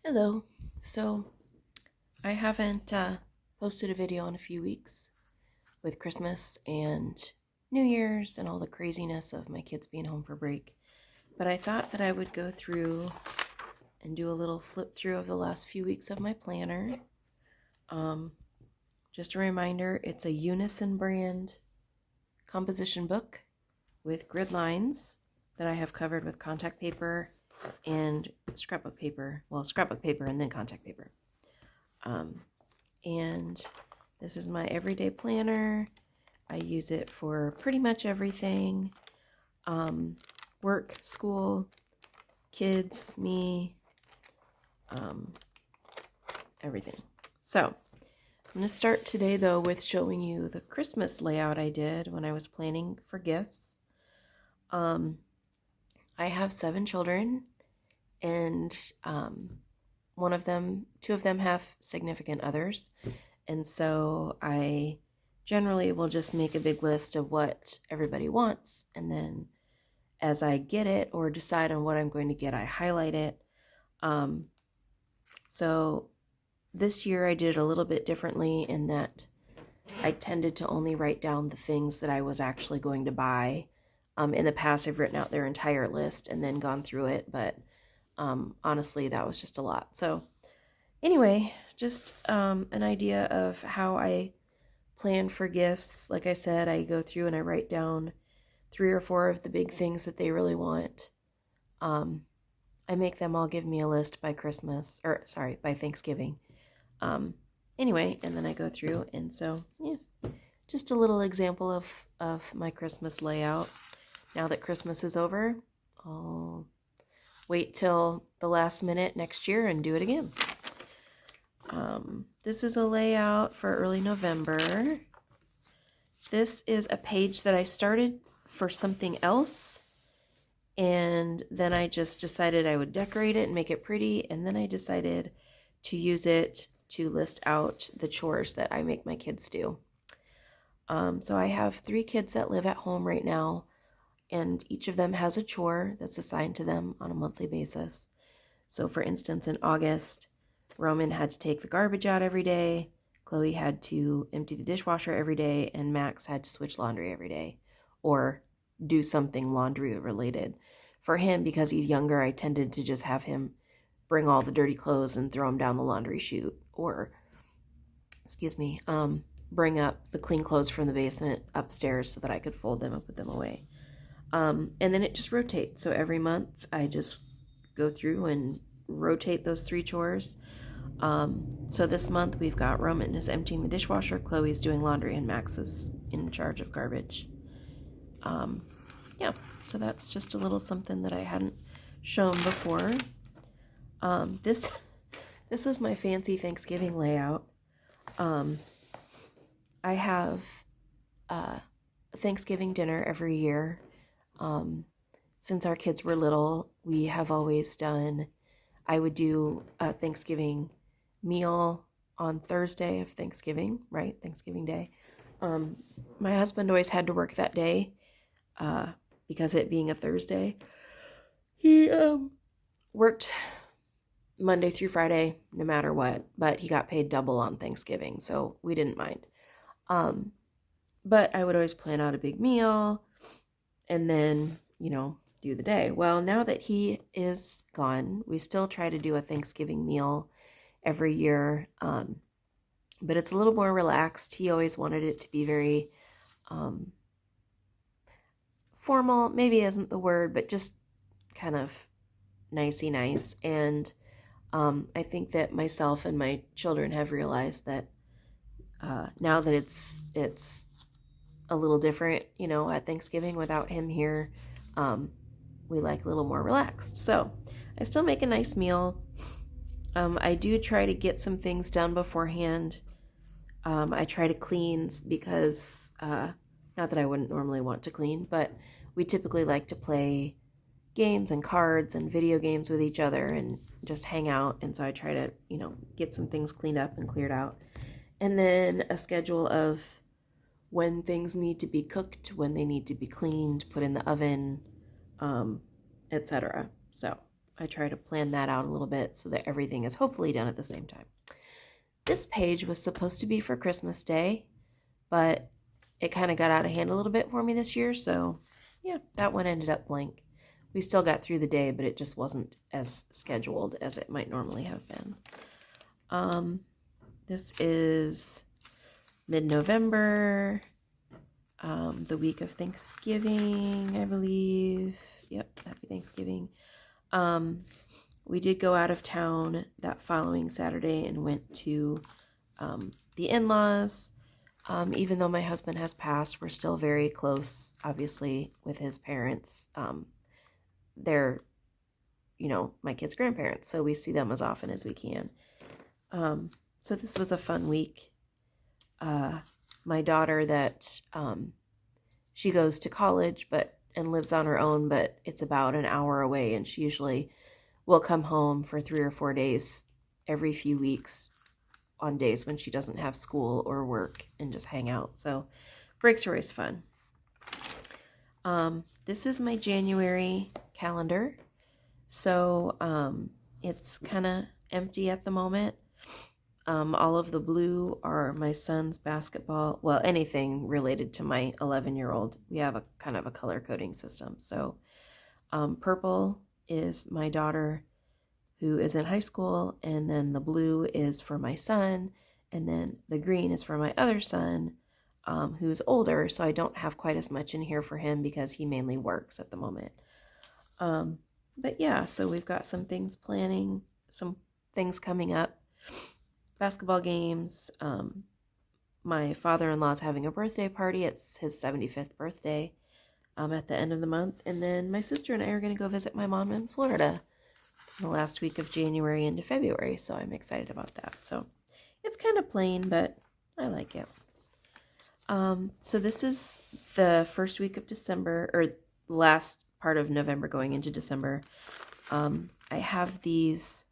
Hello. So I haven't posted a video in a few weeks with Christmas and New Year's and all the craziness of my kids being home for break. But I thought that I would go through and do a little flip through of the last few weeks of my planner. Just a reminder, it's a Unison brand composition book with grid lines that I have covered with contact paper and scrapbook paper. Well, scrapbook paper and then contact paper. And this is my everyday planner. I use it for pretty much everything. Work, school, kids, me, everything. So I'm going to start today though with showing you the Christmas layout I did when I was planning for gifts. I have 7 children, and two of them have significant others. And so I generally will just make a big list of what everybody wants. And then as I get it or decide on what I'm going to get, I highlight it. So this year I did it a little bit differently in that I tended to only write down the things that I was actually going to buy. In the past, I've written out their entire list and then gone through it, but honestly, that was just a lot. So anyway, just an idea of how I plan for gifts. Like I said, I go through and I write down 3 or 4 of the big things that they really want. I make them all give me a list by by Thanksgiving. Anyway, and then I go through, and so, yeah, just a little example of my Christmas layout. Now that Christmas is over, I'll wait till the last minute next year and do it again. This is a layout for early November. This is a page that I started for something else, and then I just decided I would decorate it and make it pretty, and then I decided to use it to list out the chores that I make my kids do. So I have 3 kids that live at home right now, and each of them has a chore that's assigned to them on a monthly basis. So for instance, in August, Roman had to take the garbage out every day, Chloe had to empty the dishwasher every day, and Max had to switch laundry every day or do something laundry related. For him, because he's younger, I tended to just have him bring all the dirty clothes and throw them down the laundry chute, or bring up the clean clothes from the basement upstairs so that I could fold them and put them away. And then it just rotates. So every month I just go through and rotate those 3 chores. So this month we've got Roman is emptying the dishwasher, Chloe's doing laundry, and Max is in charge of garbage. Yeah, so that's just a little something that I hadn't shown before. This is my fancy Thanksgiving layout. I have a Thanksgiving dinner every year. Since our kids were little, we have always I would do a Thanksgiving meal on Thursday of Thanksgiving, right? Thanksgiving Day. My husband always had to work that day, because it being a Thursday. He worked Monday through Friday, no matter what, but he got paid double on Thanksgiving, so we didn't mind. But I would always plan out a big meal and then, do the day. Well, now that he is gone, we still try to do a Thanksgiving meal every year, but it's a little more relaxed. He always wanted it to be very formal, maybe isn't the word, but just kind of nicey nice. And I think that myself and my children have realized that now that it's a little different, at Thanksgiving without him here, we like a little more relaxed. So I still make a nice meal. I do try to get some things done beforehand. I try to clean because, not that I wouldn't normally want to clean, but we typically like to play games and cards and video games with each other and just hang out. And so I try to, get some things cleaned up and cleared out. And then a schedule of when things need to be cooked, when they need to be cleaned, put in the oven, etc. So I try to plan that out a little bit so that everything is hopefully done at the same time. This page was supposed to be for Christmas Day, but it kind of got out of hand a little bit for me this year, so yeah, that one ended up blank. We still got through the day, but it just wasn't as scheduled as it might normally have been. This is mid-November, the week of Thanksgiving, I believe. Yep, happy Thanksgiving. We did go out of town that following Saturday and went to the in-laws. Even though my husband has passed, we're still very close, obviously, with his parents. They're, my kids' grandparents, so we see them as often as we can. So this was a fun week. My daughter that she goes to college and lives on her own, but it's about an hour away, and she usually will come home for 3 or 4 days every few weeks on days when she doesn't have school or work and just hang out. So breaks are always fun. This is my January calendar. So it's kind of empty at the moment. All of the blue are my son's basketball, well, anything related to my 11-year-old. We have a kind of a color coding system. So purple is my daughter who is in high school, and then the blue is for my son, and then the green is for my other son, who's older, so I don't have quite as much in here for him because he mainly works at the moment. But yeah, so we've got some things planning, some things coming up. Basketball games. My father-in-law's having a birthday party. It's his 75th birthday at the end of the month. And then my sister and I are going to go visit my mom in Florida in the last week of January into February. So I'm excited about that. So it's kind of plain, but I like it. So this is the first week of December, or last part of November going into December. I have these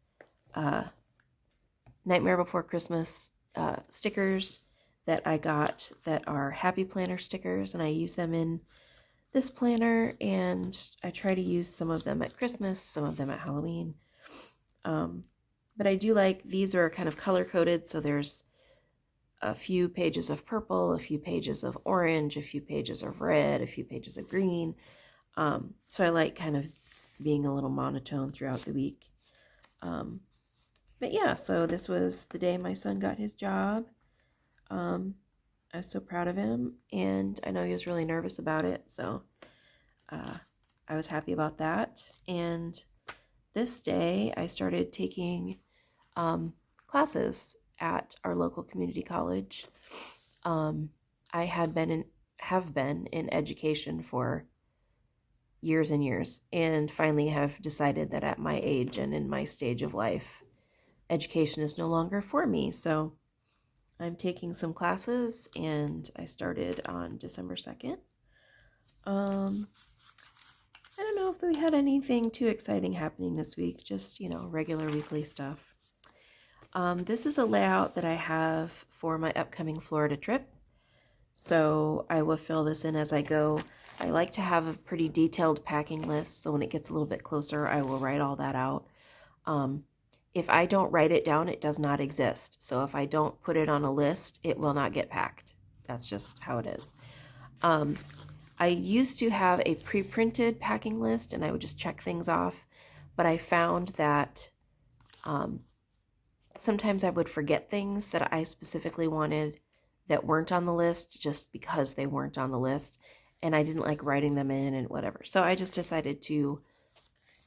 Nightmare Before Christmas stickers that I got that are Happy Planner stickers, and I use them in this planner, and I try to use some of them at Christmas, some of them at Halloween. But I do like, these are kind of color-coded, so there's a few pages of purple, a few pages of orange, a few pages of red, a few pages of green. So I like kind of being a little monotone throughout the week. But yeah, so this was the day my son got his job. I was so proud of him, and I know he was really nervous about it, so I was happy about that. And this day I started taking classes at our local community college. I have been in education for years and years, and finally have decided that at my age and in my stage of life, education is no longer for me. So I'm taking some classes, and I started on December 2nd. I don't know if we had anything too exciting happening this week, just, regular weekly stuff. This is a layout that I have for my upcoming Florida trip. So I will fill this in as I go. I like to have a pretty detailed packing list, so when it gets a little bit closer, I will write all that out. If I don't write it down, it does not exist. So if I don't put it on a list, it will not get packed. That's just how it is. I used to have a pre-printed packing list, and I would just check things off, but I found that sometimes I would forget things that I specifically wanted that weren't on the list just because they weren't on the list, and I didn't like writing them in and whatever. So I just decided to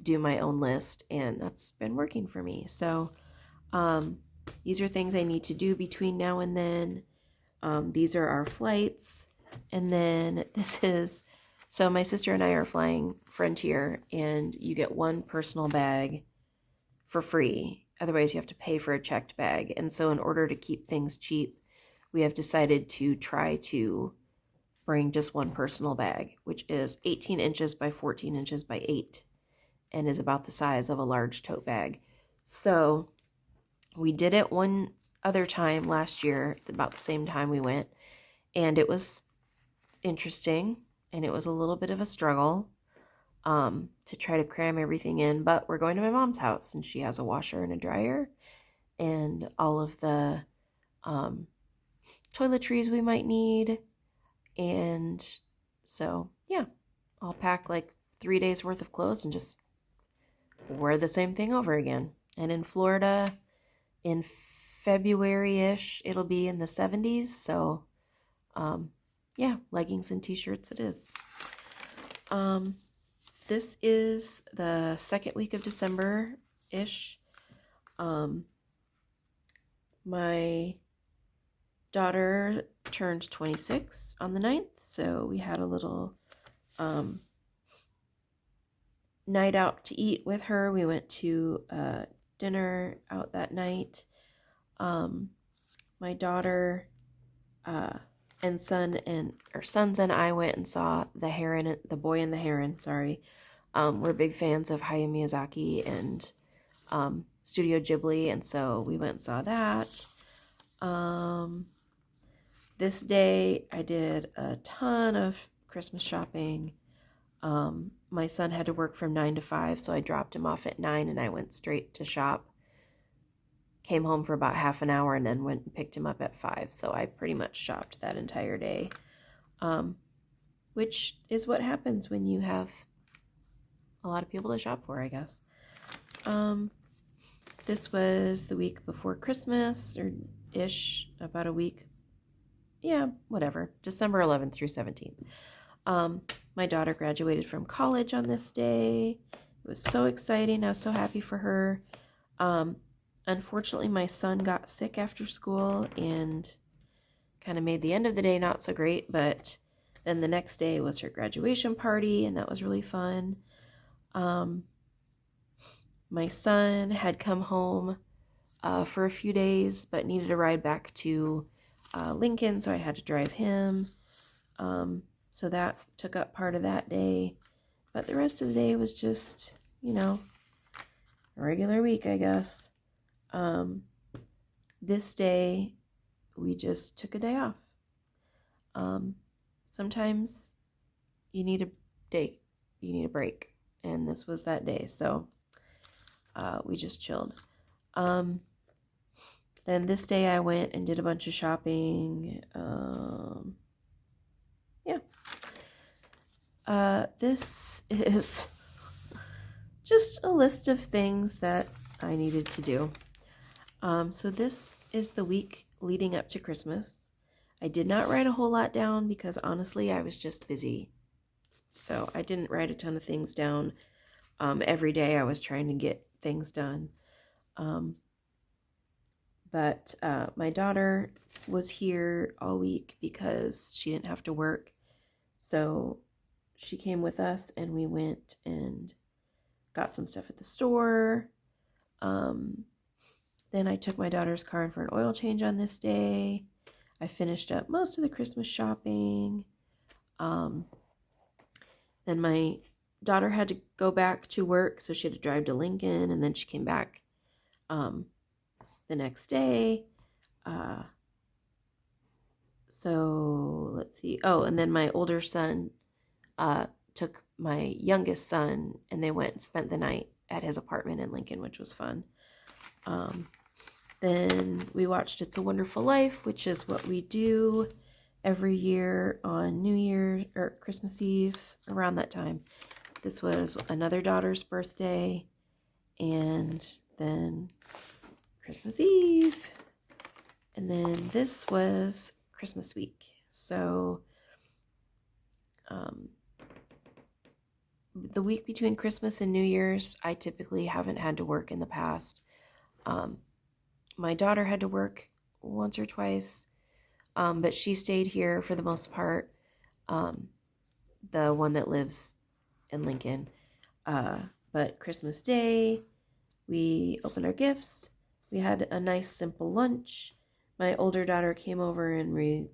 do my own list, and that's been working for me. So these are things I need to do between now and then. These are our flights, and then so my sister and I are flying Frontier, and you get one personal bag for free. Otherwise you have to pay for a checked bag. And so in order to keep things cheap, we have decided to try to bring just one personal bag, which is 18 inches by 14 inches by 8. And is about the size of a large tote bag. So we did it one other time last year, about the same time we went, and it was interesting, and it was a little bit of a struggle. to try to cram everything in. But we're going to my mom's house, and she has a washer and a dryer, and all of the toiletries we might need. And so, yeah, I'll pack like 3 days worth of clothes and just wear the same thing over again. And in Florida, in February-ish, it'll be in the 70s. So, yeah, leggings and t-shirts it is. This is the second week of December-ish. My daughter turned 26 on the 9th, so we had a little night out to eat with her. We went to dinner out that night. My daughter and sons and I went and saw The Boy and the Heron. Sorry, we're big fans of Hayao Miyazaki and Studio Ghibli, and so we went and saw that. This day I did a ton of Christmas shopping. My son had to work from 9 to 5, so I dropped him off at 9 and I went straight to shop. Came home for about half an hour and then went and picked him up at 5. So I pretty much shopped that entire day, which is what happens when you have a lot of people to shop for, I guess. This was the week before Christmas, or ish, about a week. Yeah, whatever. December 11th through 17th. My daughter graduated from college on this day. It was so exciting. I was so happy for her. Unfortunately, my son got sick after school and kind of made the end of the day not so great, but then the next day was her graduation party, and that was really fun. My son had come home for a few days, but needed a ride back to Lincoln, so I had to drive him. So that took up part of that day. But the rest of the day was just, a regular week, I guess. This day, we just took a day off. Sometimes you need a break, and this was that day, so we just chilled. Then this day I went and did a bunch of shopping. This is just a list of things that I needed to do. So this is the week leading up to Christmas. I did not write a whole lot down because honestly I was just busy. So I didn't write a ton of things down. Every day I was trying to get things done. But my daughter was here all week because she didn't have to work. So she came with us and we went and got some stuff at the store. Then I took my daughter's car in for an oil change on this day. I finished up most of the Christmas shopping. Then my daughter had to go back to work, so she had to drive to Lincoln, and then she came back the next day. So let's see. Oh, and then my older son took my youngest son, and they went and spent the night at his apartment in Lincoln, which was fun. Then we watched It's a Wonderful Life, which is what we do every year on New Year's or Christmas Eve around that time. This was another daughter's birthday, and then Christmas Eve, and then this was Christmas week. So the week between Christmas and New Year's, I typically haven't had to work in the past. My daughter had to work once or twice, but she stayed here for the most part, the one that lives in Lincoln. But Christmas Day, we opened our gifts. We had a nice simple lunch. My older daughter came over and we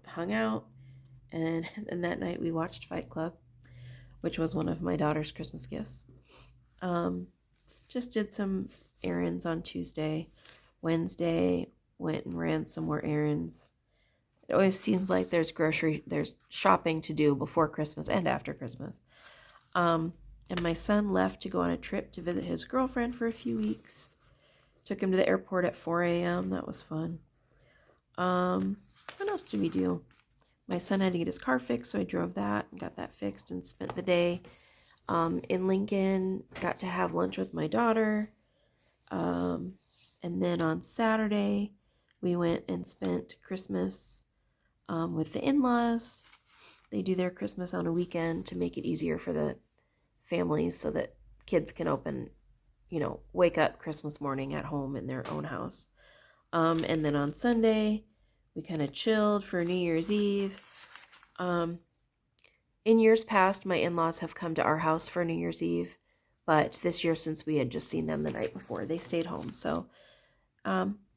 hung out, and that night we watched Fight Club, which was one of my daughter's Christmas gifts. Just did some errands on Tuesday. Wednesday, went and ran some more errands. It always seems like there's shopping to do before Christmas and after Christmas. And my son left to go on a trip to visit his girlfriend for a few weeks. Took him to the airport at 4 a.m. That was fun. What else did we do? My son had to get his car fixed, so I drove that and got that fixed and spent the day in Lincoln. Got to have lunch with my daughter. And then on Saturday, we went and spent Christmas with the in-laws. They do their Christmas on a weekend to make it easier for the families so that kids can wake up Christmas morning at home in their own house. And then on Sunday, we kind of chilled for New Year's Eve. In years past, my in-laws have come to our house for New Year's Eve, but this year, since we had just seen them the night before, they stayed home. So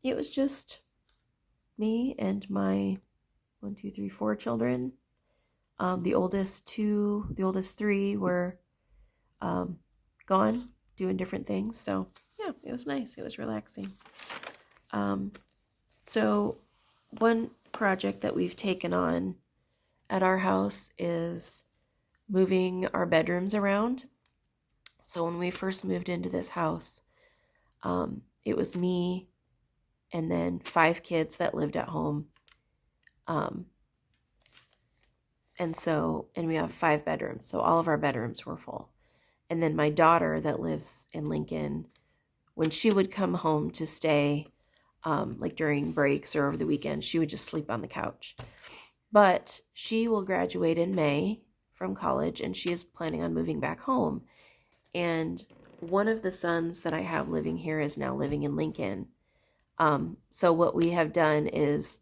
it was just me and my 4 children. The oldest 3 were gone doing different things. So yeah, it was nice. It was relaxing. So one project that we've taken on at our house is moving our bedrooms around. So when we first moved into this house, it was me and then 5 kids that lived at home. And we have 5 bedrooms. So all of our bedrooms were full. And then my daughter that lives in Lincoln, when she would come home to stay, like during breaks or over the weekend, she would just sleep on the couch. But she will graduate in May from college, and she is planning on moving back home. And one of the sons that I have living here is now living in Lincoln. So what we have done is,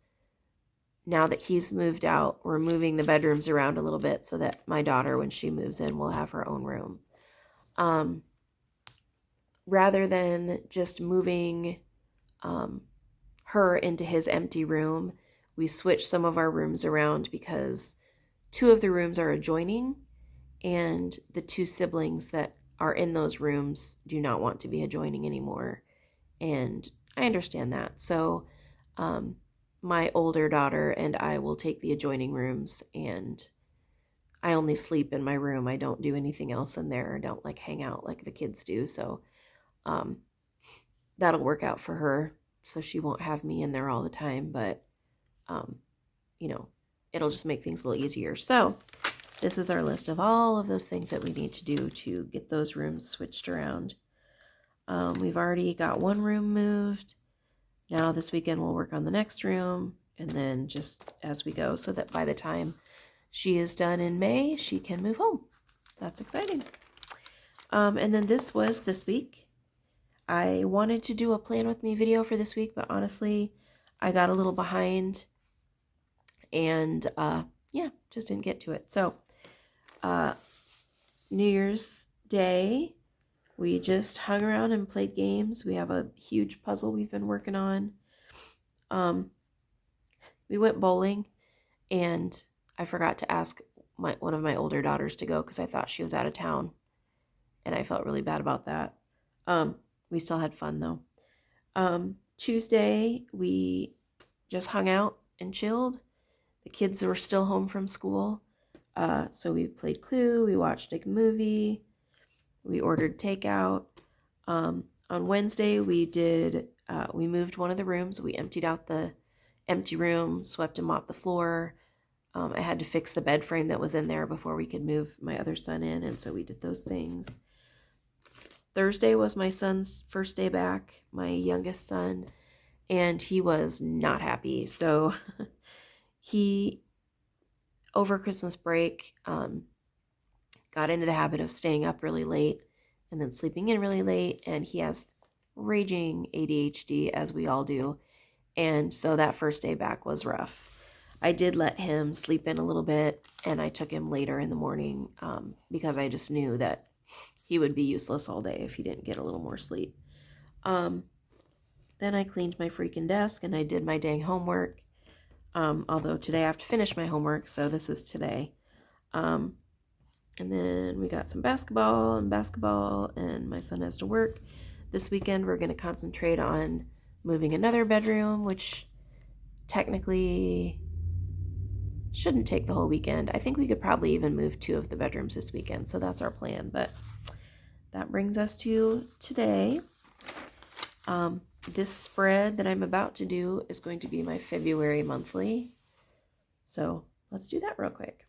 now that he's moved out, we're moving the bedrooms around a little bit so that my daughter, when she moves in, will have her own room. Rather than just moving her into his empty room, we switched some of our rooms around because 2 of the rooms are adjoining, and the 2 siblings that are in those rooms do not want to be adjoining anymore. And I understand that. So my older daughter and I will take the adjoining rooms, and I only sleep in my room. I don't do anything else in there. I don't like hang out like the kids do. So that'll work out for her. So she won't have me in there all the time, but it'll just make things a little easier. So this is our list of all of those things that we need to do to get those rooms switched around. We've already got 1 room moved. Now this weekend we'll work on the next room, and then just as we go, so that by the time she is done in May, she can move home. That's exciting. And then this was this week. I wanted to do a plan with me video for this week, but honestly, I got a little behind, and just didn't get to it. So New Year's Day, we just hung around and played games. We have a huge puzzle we've been working on. We went bowling, and I forgot to ask one of my older daughters to go because I thought she was out of town, and I felt really bad about that. We still had fun though. Tuesday, we just hung out and chilled. The kids were still home from school, so we played Clue. We watched a movie. We ordered takeout. On Wednesday, we moved one of the rooms. We emptied out the empty room, swept and mopped the floor. I had to fix the bed frame that was in there before we could move my other son in, and so we did those things. Thursday was my son's first day back, my youngest son, and he was not happy. So he, over Christmas break, got into the habit of staying up really late and then sleeping in really late, and he has raging ADHD, as we all do, and so that first day back was rough. I did let him sleep in a little bit, and I took him later in the morning because I just knew that he would be useless all day if he didn't get a little more sleep. Then I cleaned my freaking desk, and I did my dang homework, although today I have to finish my homework, so this is today. And then we got some basketball, and my son has to work. This weekend we're going to concentrate on moving another bedroom, which technically Shouldn't take the whole weekend. I think we could probably even move 2 of the bedrooms this weekend, so that's our plan. But that brings us to today. This spread that I'm about to do is going to be my February monthly. So let's do that real quick.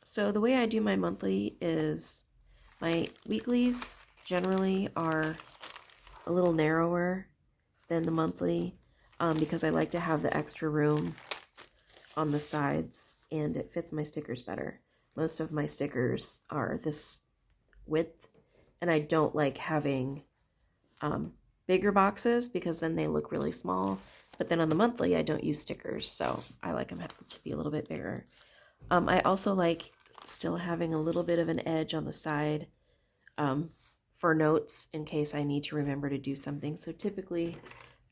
So the way I do my monthly is my weeklies generally are a little narrower than the monthly because I like to have the extra room on the sides and it fits my stickers better. Most of my stickers are this width and I don't like having bigger boxes because then they look really small. But then on the monthly I don't use stickers, so I like them to be a little bit bigger. I also like still having a little bit of an edge on the side for notes in case I need to remember to do something. So typically,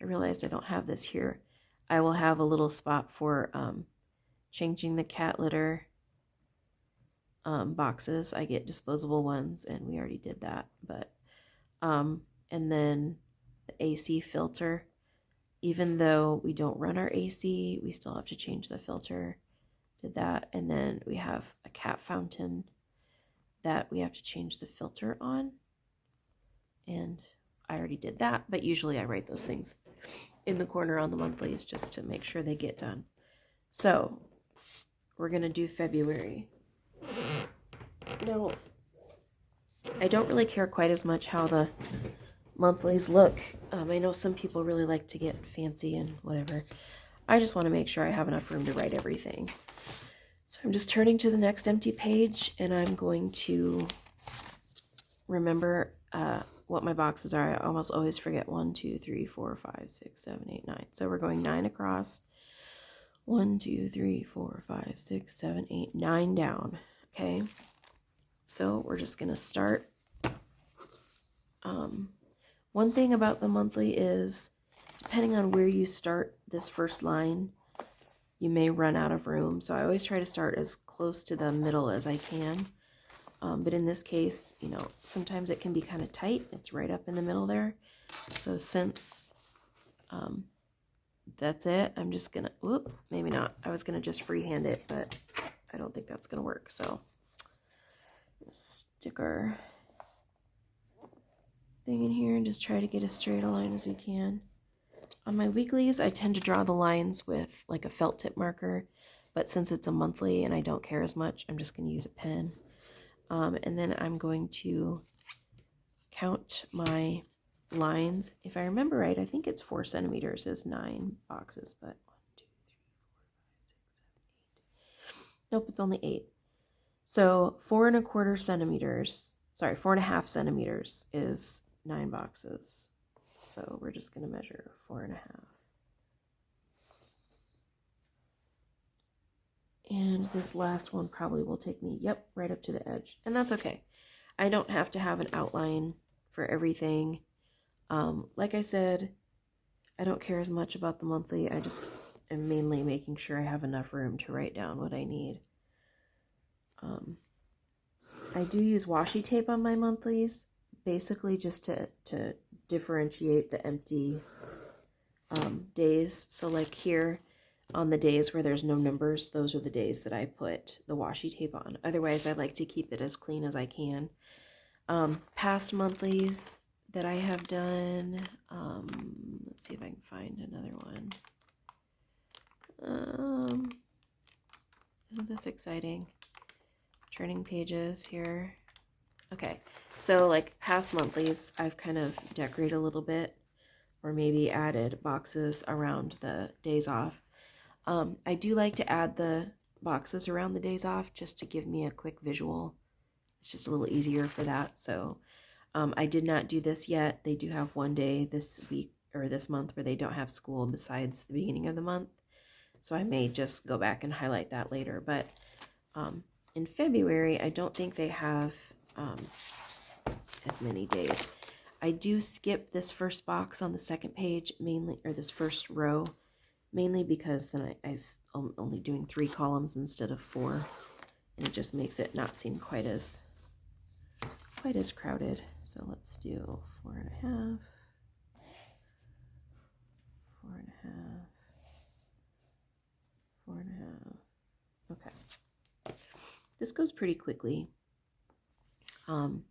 I realized I don't have this here. I will have a little spot for changing the cat litter boxes. I get disposable ones and we already did that. But and then the AC filter. Even though we don't run our AC, we still have to change the filter. Did that. And then we have a cat fountain that we have to change the filter on. And I already did that, but usually I write those things in the corner on the monthlies just to make sure they get done. So we're going to do February. Now, I don't really care quite as much how the monthlies look. I know some people really like to get fancy and whatever. I just want to make sure I have enough room to write everything. So I'm just turning to the next empty page and I'm going to remember what my boxes are. I almost always forget 1, 2, 3, 4, 5, 6, 7, 8, 9. So we're going 9 across. 1, 2, 3, 4, 5, 6, 7, 8, 9 down. Okay. So we're just going to start. One thing about the monthly is, depending on where you start this first line, you may run out of room. So I always try to start as close to the middle as I can. But in this case, you know, sometimes it can be kind of tight. It's right up in the middle there. So since that's it, I'm just going to, whoop, maybe not. I was going to just freehand it, but I don't think that's going to work. So stick our thing in here and just try to get as straight a line as we can. On my weeklies, I tend to draw the lines with like a felt tip marker, but since it's a monthly and I don't care as much, I'm just going to use a pen. And then I'm going to count my lines. If I remember right, I think it's 4 centimeters is 9 boxes, but 1, 2, 3, 4, 5, 6, 7, 8. Nope, it's only 8. So 4¼ centimeters, sorry, 4½ centimeters is 9 boxes. So we're just going to measure 4½. And this last one probably will take me, yep, right up to the edge. And that's okay. I don't have to have an outline for everything. Like I said, I don't care as much about the monthly. I just am mainly making sure I have enough room to write down what I need. I do use washi tape on my monthlies, basically just to differentiate the empty days. So like here, on the days where there's no numbers, those are the days that I put the washi tape on. Otherwise, I like to keep it as clean as I can. Past monthlies that I have done, let's see if I can find another one. Isn't this exciting? Turning pages here. Okay, so like past monthlies, I've kind of decorated a little bit or maybe added boxes around the days off. I do like to add the boxes around the days off just to give me a quick visual. It's just a little easier for that. So I did not do this yet. They do have one day this week or this month where they don't have school besides the beginning of the month. So I may just go back and highlight that later. But in February, I don't think they have as many days. I do skip this first box on the second page mainly, or this first row, mainly because then I'm only doing 3 columns instead of 4, and it just makes it not seem quite as crowded. So let's do 4½, 4½, 4½, this goes pretty quickly. And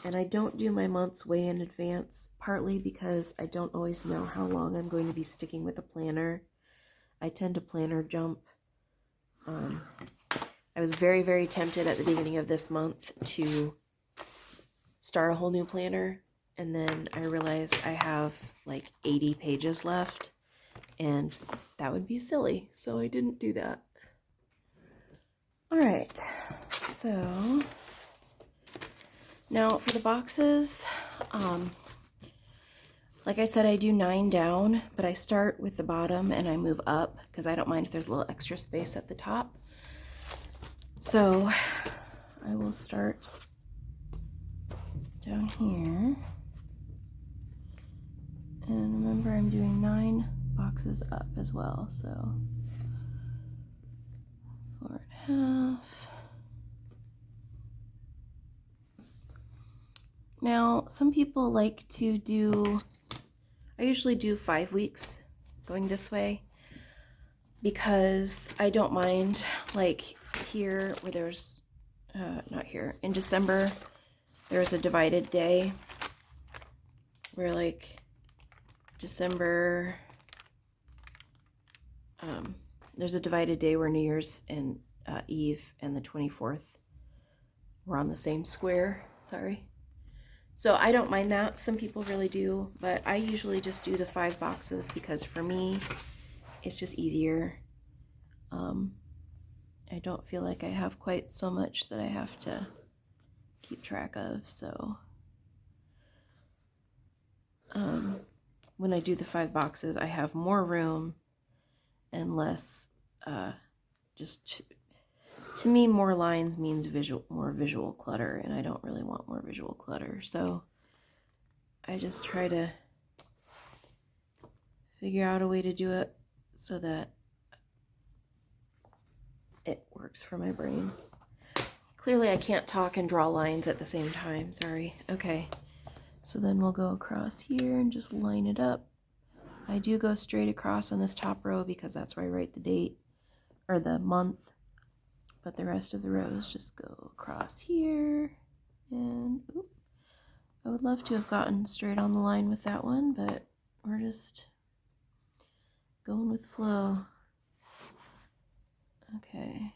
I don't do my months way in advance, partly because I don't always know how long I'm going to be sticking with a planner. I tend to planner jump. I was very, very tempted at the beginning of this month to start a whole new planner, and then I realized I have like 80 pages left, and that would be silly, so I didn't do that. All right, so now for the boxes, like I said, I do 9 down, but I start with the bottom and I move up because I don't mind if there's a little extra space at the top. So I will start down here. And remember, I'm doing 9 boxes up as well, so 4.5. Now, some people like to do, I usually do 5 weeks going this way because I don't mind, like here where there's, not here, in December, there's a divided day where like December, there's a divided day where New Year's and Eve and the 24th were on the same square, sorry. So I don't mind that. Some people really do, but I usually just do the 5 boxes because for me, it's just easier. I don't feel like I have quite so much that I have to keep track of, so when I do the 5 boxes, I have more room and less, just to me, more lines means more visual clutter, and I don't really want more visual clutter. So I just try to figure out a way to do it so that it works for my brain. Clearly I can't talk and draw lines at the same time, sorry. Okay, so then we'll go across here and just line it up. I do go straight across on this top row because that's where I write the date or the month. But the rest of the rows just go across here, and oop, I would love to have gotten straight on the line with that one, but we're just going with the flow. Okay.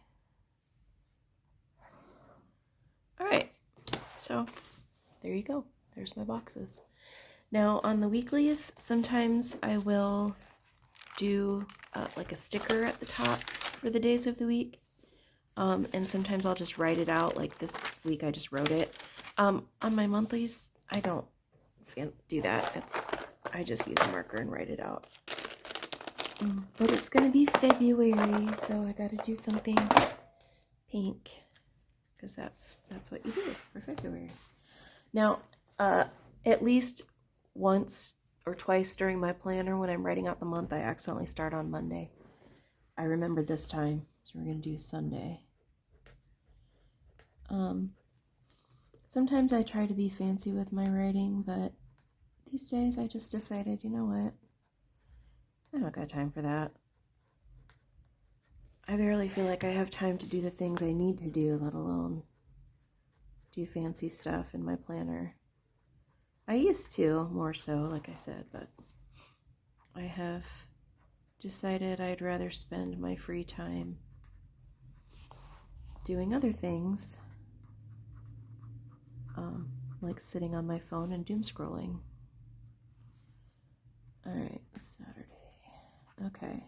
All right, so there you go. There's my boxes. Now on the weeklies, sometimes I will do like a sticker at the top for the days of the week. And sometimes I'll just write it out, like this week I just wrote it. On my monthlies, I don't do that. I just use a marker and write it out. But it's going to be February, so I got to do something pink, because that's what you do for February. Now, at least once or twice during my planner when I'm writing out the month, I accidentally start on Monday. I remembered this time, so we're going to do Sunday. Sometimes I try to be fancy with my writing, but these days I just decided, you know what? I don't got time for that. I barely feel like I have time to do the things I need to do, let alone do fancy stuff in my planner. I used to, more so, like I said, but I have decided I'd rather spend my free time doing other things, like sitting on my phone and doom scrolling. All right, Saturday. Okay.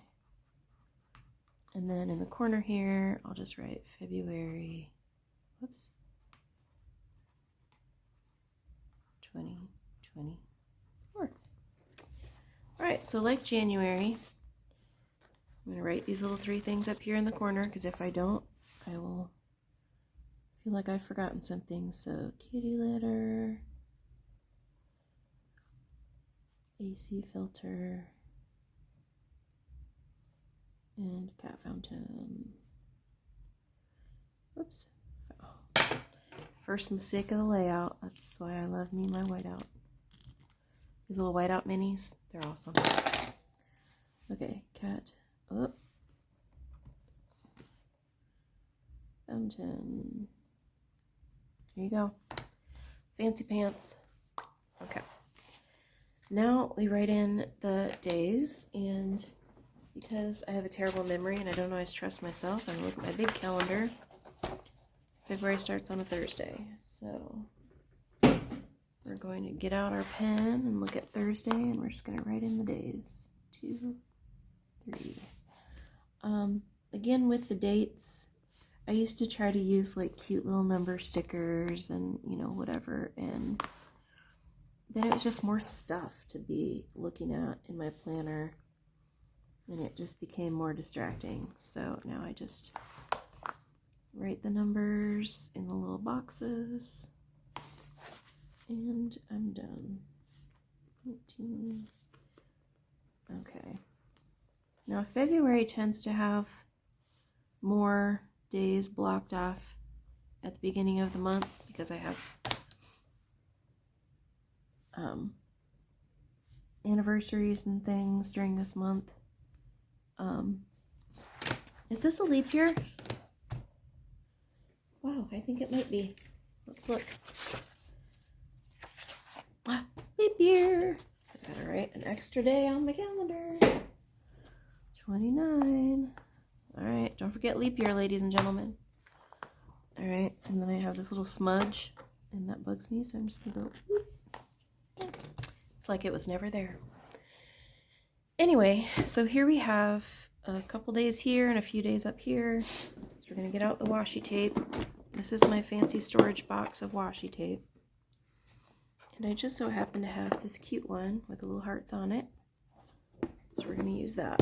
And then in the corner here, I'll just write February, whoops, 2024. All right, so like January, I'm gonna write these little 3 things up here in the corner, because if I don't, I will feel like I've forgotten something. So kitty litter, AC filter, and cat fountain. Whoops. Oh. First mistake of the layout. That's why I love me my whiteout. These little whiteout minis, they're awesome. Okay, cat. Oh. Fountain. There you go. Fancy pants. Okay. Now we write in the days, and because I have a terrible memory and I don't always trust myself, I'm going to look at my big calendar. February starts on a Thursday, so we're going to get out our pen and look at Thursday, and we're just going to write in the days. 2, 3. Again, with the dates, I used to try to use like cute little number stickers and, you know, whatever, and then it was just more stuff to be looking at in my planner, and it just became more distracting. So now I just write the numbers in the little boxes, and I'm done. 18. Okay. Now February tends to have more days blocked off at the beginning of the month because I have anniversaries and things during this month. Is this a leap year? Wow, I think it might be. Let's look. Ah, leap year. I gotta write an extra day on my calendar. 29. All right, don't forget leap year, ladies and gentlemen. All right, and then I have this little smudge, and that bugs me, so I'm just gonna go. Whoop. It's like it was never there. Anyway, so here we have a couple days here and a few days up here. So we're gonna get out the washi tape. This is my fancy storage box of washi tape. And I just so happen to have this cute one with the little hearts on it. So we're gonna use that.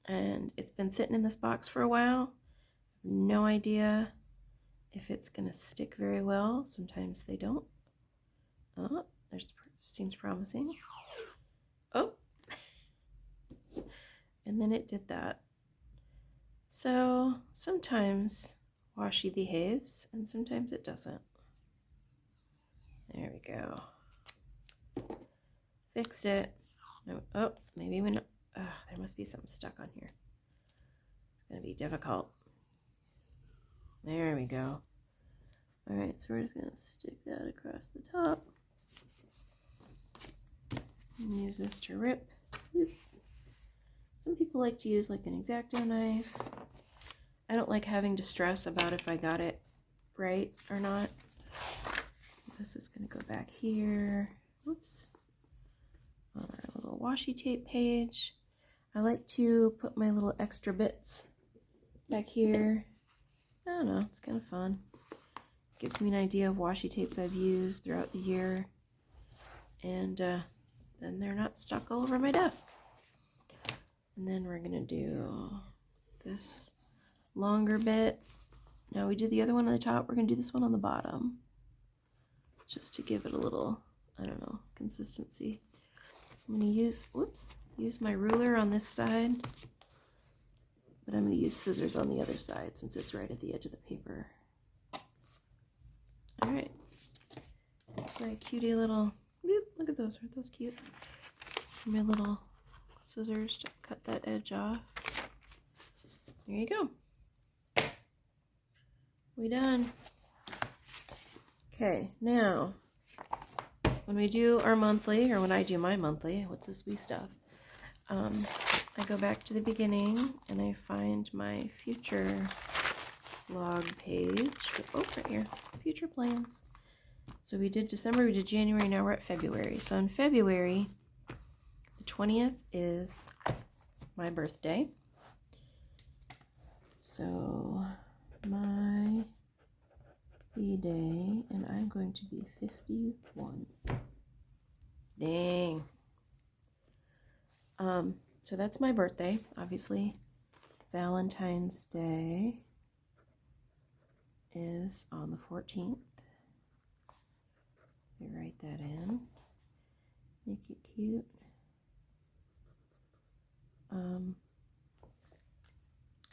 And it's been sitting in this box for a while. No idea if it's gonna stick very well. Sometimes they don't. Oh, seems promising. Oh, and then it did that. So sometimes washi behaves and sometimes it doesn't. There we go. Fixed it. Oh, maybe we not. There must be something stuck on here. It's gonna be difficult. There we go. All right, so we're just gonna stick that across the top. And use this to rip. Some people like to use like an X-Acto knife. I don't like having to stress about if I got it right or not. This is going to go back here. Whoops. On our little washi tape page. I like to put my little extra bits back here. I don't know, it's kind of fun. Gives me an idea of washi tapes I've used throughout the year. And then they're not stuck all over my desk. And then we're going to do this longer bit. Now we did the other one on the top. We're going to do this one on the bottom. Just to give it a little, I don't know, consistency. I'm going to use my ruler on this side. But I'm going to use scissors on the other side since it's right at the edge of the paper. All right. So my cutie little, look at those. Aren't those cute? So my little scissors to cut that edge off. There you go. We done. Okay, now when we do our monthly, or when I do my monthly, what's this wee stuff? I go back to the beginning and I find my future log page. Oh, right here, future plans. So we did December, we did January, now we're at February. So in February, the 20th is my birthday. So my B-day, and I'm going to be 51. Dang. So that's my birthday, obviously. Valentine's Day is on the 14th. We write that in. Make it cute.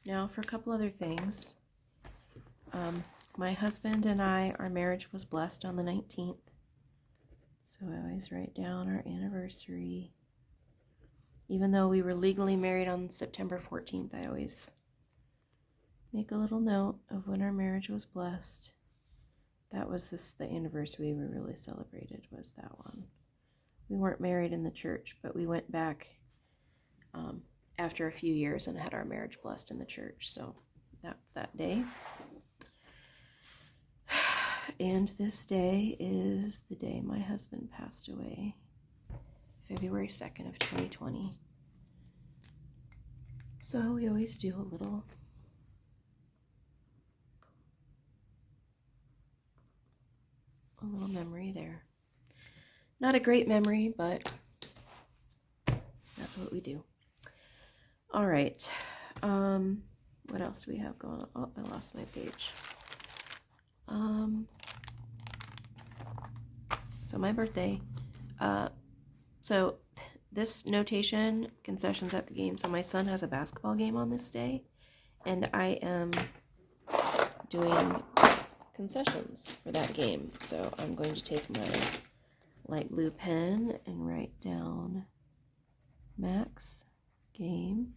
Now for a couple other things. My husband and I, our marriage was blessed on the 19th. So I always write down our anniversary. Even though we were legally married on September 14th, I always make a little note of when our marriage was blessed. That was the anniversary we really celebrated, was that one. We weren't married in the church, but we went back after a few years and had our marriage blessed in the church. So that's that day. And this day is the day my husband passed away, February 2nd of 2020. So we always do a little memory there. Not a great memory, but that's what we do. All right. What else do we have going on? Oh, I lost my page. So my birthday. So this notation, concessions at the game. So my son has a basketball game on this day, and I am doing concessions for that game. So I'm going to take my light blue pen and write down Max game,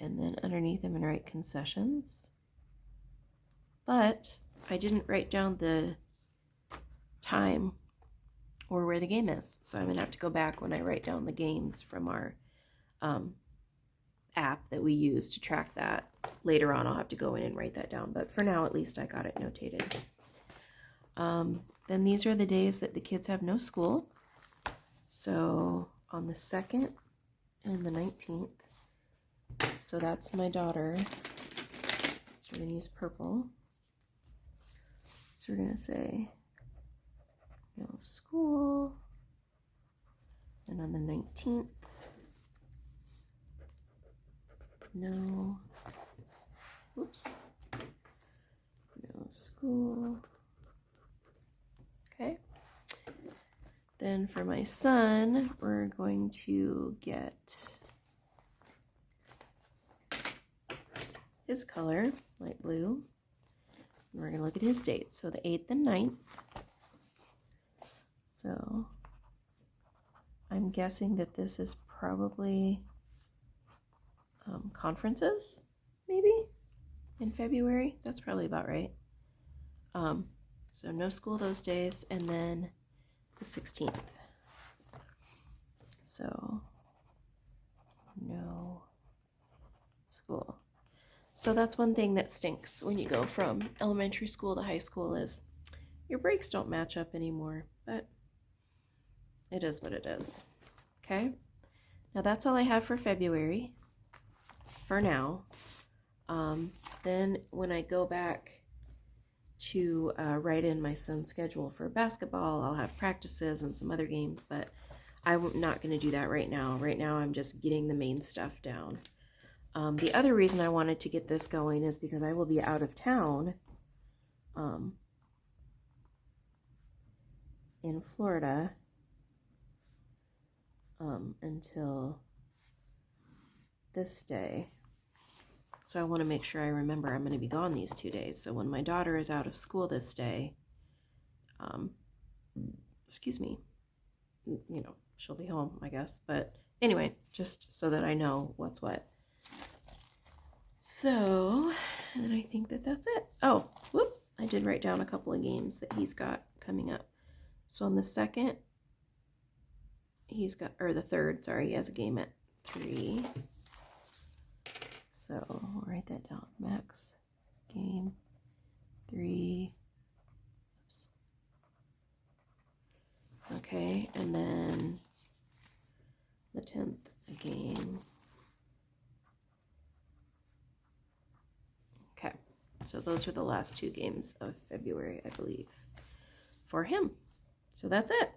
and then underneath I'm going to write concessions. But I didn't write down the time or where the game is, so I'm going to have to go back when I write down the games from our app that we use to track that. Later on I'll have to go in and write that down, but for now at least I got it notated. Then these are the days that the kids have no school. So on the 2nd and the 19th, so that's my daughter, so we're going to use purple. So we're going to say no school, and on the 19th, no school. Okay. Then for my son, we're going to get his color, light blue. And we're going to look at his dates. So the 8th and 9th. So I'm guessing that this is probably conferences, maybe, in February. That's probably about right. So no school those days, and then the 16th. So no school. So that's one thing that stinks when you go from elementary school to high school is your breaks don't match up anymore, but it is what it is. Okay? Now that's all I have for February for now. Then when I go back to write in my son's schedule for basketball, I'll have practices and some other games, but I'm not going to do that right now. Right now I'm just getting the main stuff down. The other reason I wanted to get this going is because I will be out of town in Florida until this day. So I want to make sure I remember I'm going to be gone these 2 days. So when my daughter is out of school this day, she'll be home, I guess. But anyway, just so that I know what's what. So, and then I think that that's it. Oh, whoop, I did write down a couple of games that he's got coming up. So on the 2nd, the 3rd, sorry, he has a game at 3. So I'll write that down. Max game 3. Oops. Okay, and then the 10th, a game. Okay, so those are the last 2 games of February, I believe, for him. So that's it.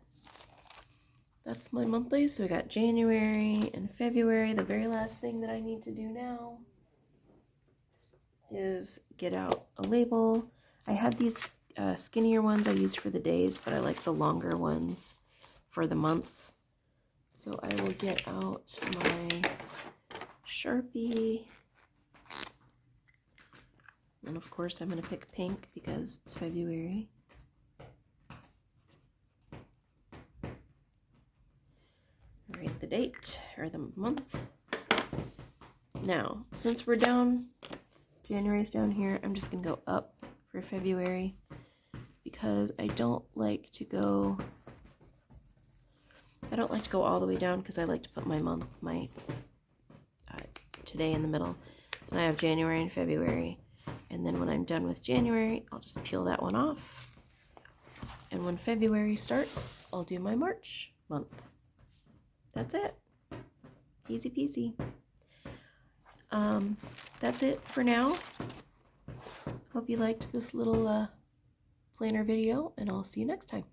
That's my monthly. So we got January and February. The very last thing that I need to do now is get out a label. I had these skinnier ones I used for the days, but I like the longer ones for the months. So I will get out my Sharpie. And of course I'm going to pick pink because it's February. Write the date or the month. Now, since we're down January's down here. I'm just gonna go up for February because I don't like to go all the way down because I like to put my today in the middle. So I have January and February, and then when I'm done with January, I'll just peel that one off. And when February starts, I'll do my March month. That's it. Easy peasy. That's it for now. Hope you liked this little planner video, and I'll see you next time.